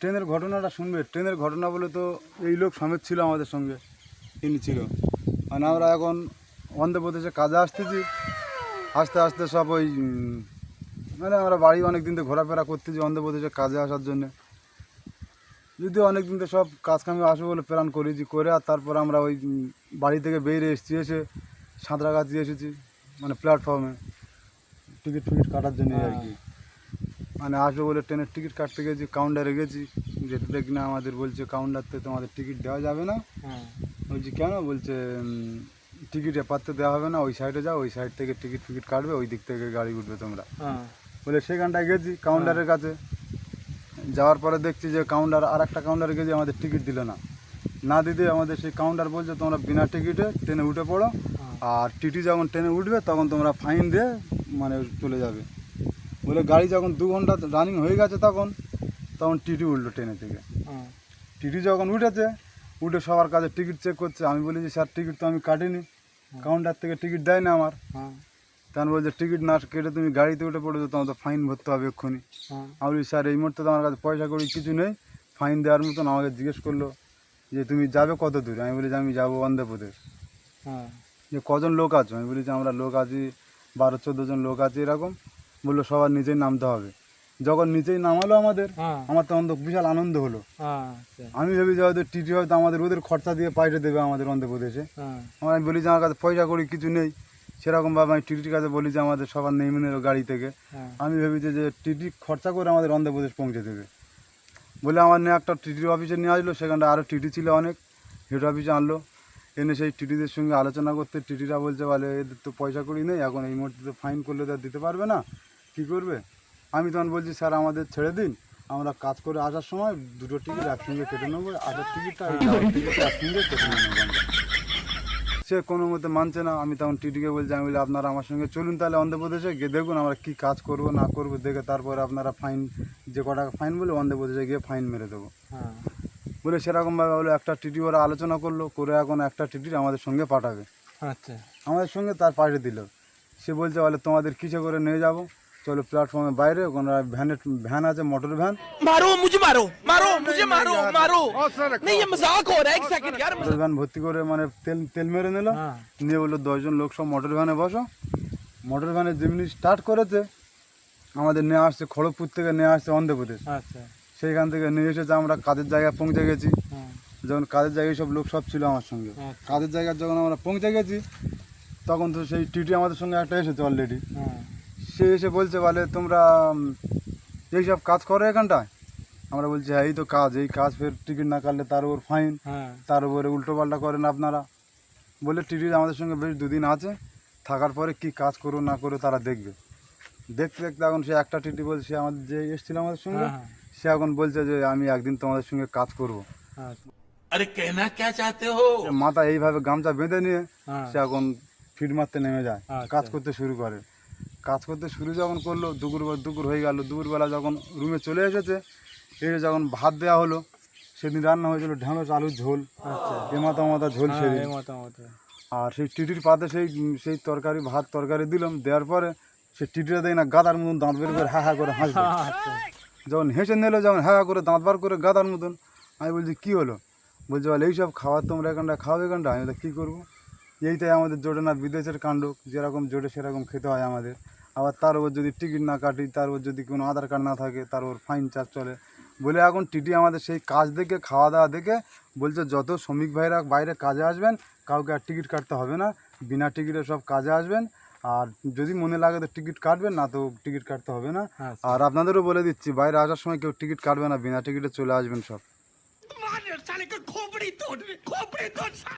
ট্রেনের ঘটনাটা শুনবে। ট্রেনের ঘটনা বলে তো এই লোক সমেত ছিল আমাদের সঙ্গে, ইনি ছিল। মানে আমরা এখন অন্ধ্রপ্রদেশে কাজে আসতেছি, আস্তে আস্তে সব ওই মানে আমরা বাড়ি অনেক দিন থেকে ঘোরাফেরা করতেছি অন্ধ্রপ্রদেশে কাজে আসার জন্যে। যদিও অনেক দিন থেকে সব কাজকামে আসবো বলে প্ল্যান করেছি, করে আর তারপর আমরা ওই বাড়ি থেকে বেরিয়ে এসেছি, এসে সাঁতরাগাছি এসেছি, মানে প্ল্যাটফর্মে টিকিট ফিকিট কাটার জন্য আর কি। মানে আসবো বলে ট্রেনের টিকিট কাটতে গেছি, কাউন্টারে গেছি, যেতে দেখি না আমাদের বলছে কাউন্টারতে তোমাদের টিকিট দেওয়া যাবে না। বলছি কেন? বলছে টিকিট এপারতে দেওয়া হবে না, ওই সাইডে যাও, ওই সাইড থেকে টিকিট ফিকিট কাটবে, ওই দিক থেকে গাড়ি উঠবে তোমরা। বলে সেখানটায় গেছি কাউন্টারের কাছে, যাওয়ার পরে দেখছি যে কাউন্টার আর একটা কাউন্টারে গেছি, আমাদের টিকিট দিল না। না দিতে আমাদের সেই কাউন্টার বলছে তোমরা বিনা টিকিটে ট্রেনে উঠে পড়ো, আর টিটি যখন ট্রেনে উঠবে তখন তোমরা ফাইন দিয়ে মানে চলে যাবে। বলে গাড়ি যখন 2 ঘন্টা রানিং হয়ে গেছে তখন টিটি উঠলো ট্রেনে থেকে। টিটি যখন উঠেছে, উঠে সবার কাছে টিকিট চেক করছে। আমি বলি যে স্যার টিকিট তো আমি কাটিনি, কাউন্টার থেকে টিকিট দেয় না আমার। তখন বলছে টিকিট না কেটে তুমি গাড়িতে উঠে পড়েছো, তোমার তো ফাইন ভরতে হবে এক্ষুনি। আমি বলি স্যার এই মুহূর্তে তো আমার কাছে পয়সা করি কিছু নেই ফাইন দেওয়ার মতন। আমাকে জিজ্ঞেস করলো যে তুমি যাবে কত দূরে? আমি বলি যে আমি যাবো অন্ধ্রপ্রদেশ। যে কজন লোক আছো? আমি বলি যে আমরা লোক আছি 12-14 জন লোক আছে এরকম। বললো সবার নিচেই নামতে হবে। যখন নিচেই নামালো আমাদের, আমার তখন তো বিশাল আনন্দ হলো। আমি ভেবে যে হয়তো টিটি হয়তো আমাদের ওদের খরচা দিয়ে পাইতে দেবে আমাদের অন্ধ্রপ্রদেশে। আমি বলি যে আমার কাছে পয়সা করি কিছু নেই, সেরকমভাবে আমি টিটির কাছে বলি যে আমাদের সবার নেমে নিল গাড়ি থেকে। আমি ভেবেছি যে টিটি খরচা করে আমাদের অন্ধ্রপ্রদেশ পৌঁছে দেবে বলে আমার নিয়ে একটা টিটির অফিসে নিয়ে আসলো। সেখানটা আরও টিটি ছিল অনেক, হেড অফিসে আনলো। এনে সেই টিটিদের সঙ্গে আলোচনা করতে টিটিরা বলছে বলে এদের তো পয়সা করি নেই, এখন এই মুহূর্তে তো ফাইন করলে তো দিতে পারবে না, কী করবে? আমি তখন বলছি স্যার আমাদের ছেড়ে দিন, আমরা কাজ করে আসার সময় 2টো টিকিট একসঙ্গে কেটে নেবো, আসার টিকিটটা টিকিটটা একসঙ্গে কেটে নেবো। সে কোনো মতে মানছে না। আমি তখন টিটিকে বলছি, আমি বলি আপনারা আমার সঙ্গে চলুন তাহলে অন্ধ্রপ্রদেশে গিয়ে দেখুন আমরা কী কাজ করবো না করবো, দেখে তারপরে আপনারা ফাইন যে কটা ফাইন বলে অন্ধ্রপ্রদেশে গিয়ে ফাইন মেরে দেবো। বলে সেরকমভাবে হলো একটা টিটি ওরা আলোচনা করলো, করে এখন একটা টিটির আমাদের সঙ্গে পাঠাবে। আচ্ছা, আমাদের সঙ্গে তার পাঠিয়ে দিল। সে বলছে বলে তোমাদের কিসে করে নিয়ে যাবো, চলো প্ল্যাটফর্মের বাইরে ওখানে ভ্যান আছে, মোটর ভ্যান। मारो मुझे मारो मारो मुझे मारो मारो नहीं ये मजाक हो रहा है एक सेकंड यार। মোটর ভ্যান ভর্তি করে মানে তেল মেরে নিল, নিয়ে বললো 10 জন লোক সব মোটর ভ্যানে বসো। মোটর ভ্যানে যেমনি স্টার্ট করেছে আমাদের নিয়ে আসছে খড়গপুর থেকে, নিয়ে আসছে অন্ধ্রপ্রদেশ। আচ্ছা, সেইখান থেকে নিয়ে এসেছে, আমরা কাজের জায়গায় পৌঁছে গেছি। যখন কাজের জায়গায় সব লোক সব ছিল আমার সঙ্গে, কাজের জায়গায় যখন আমরা পৌঁছে গেছি তখন তো সেই টিটি আমাদের সঙ্গে একটা এসেছে অলরেডি। সে এসে বলছে বলে তোমরা এইসব কাজ করো এখানটায়? আমরা বলছি হ্যাঁ এই তো কাজ, এই কাজ ফের টিকিট না কাটলে তার উপর ফাইন, তার উপরে উল্টোপাল্টা করেন আপনারা। বলে টিটি আমাদের সঙ্গে বেশ 2 দিন আছে, থাকার পরে কি কাজ করো না করো তারা দেখবে। দেখতে দেখতে এখন সে একটা টিটি বলছে, সে আমাদের যে এসেছিল আমাদের সঙ্গে, সে এখন বলছে যে আমি একদিন তোমাদের সঙ্গে কাজ করবো। अरे कहना क्या चाहते हो? মাথা এইভাবে গামছা বেঁধে নিয়ে সে এখন ফিট মারতে নেমে যায়, কাজ করতে শুরু করে। কাজ করতে শুরু যখন করলো, দুপুর হয়ে গেল। দুপুরবেলা যখন রুমে চলে এসেছে, এসে যখন ভাত দেওয়া হলো, সেদিন রান্না হয়েছিল ঢ্যাঁড়স আলুর ঝোল, এ মাথা ঝোল সেদিন। আর সেই টিটির পাতে সেই তরকারি, ভাত তরকারি দিলাম, দেওয়ার পরে সে টিটিটা দেয় না গাদার মতন দাঁত বের করে হ্যাঁ করে হাসবে। যখন হেসে নিল, যখন হ্যাঁ করে দাঁত বার করে গাদার মতন, আমি বলছি কী হলো? বলছে বলে এইসব খাবার তোমরা এখানটা খাও এখানটা। আমি বলছি কী করবো, এইটাই আমাদের জোটে না বিদেশের কাণ্ড, যেরকম জোটে সেরকম খেতে হয় আমাদের। আবার তার উপর যদি টিকিট না কাটি, তার উপর যদি কোনো আধার কার্ড না থাকে, তার উপর ফাইন চার্জ চলে। বলে এখন টিটি আমাদের সেই কাজ দেখে, খাওয়া দাওয়া দেখে বলছে যত শ্রমিক ভাইরা বাইরে কাজে আসবেন কাউকে আর টিকিট কাটতে হবে না, বিনা টিকিটে সব কাজে আসবেন, আর যদি মনে লাগে তো টিকিট কাটবেন, না তো টিকিট কাটতে হবে না। আর আপনাদেরও বলে দিচ্ছি বাইরে আসার সময় কেউ টিকিট কাটবে না, বিনা টিকিটে চলে আসবেন সব।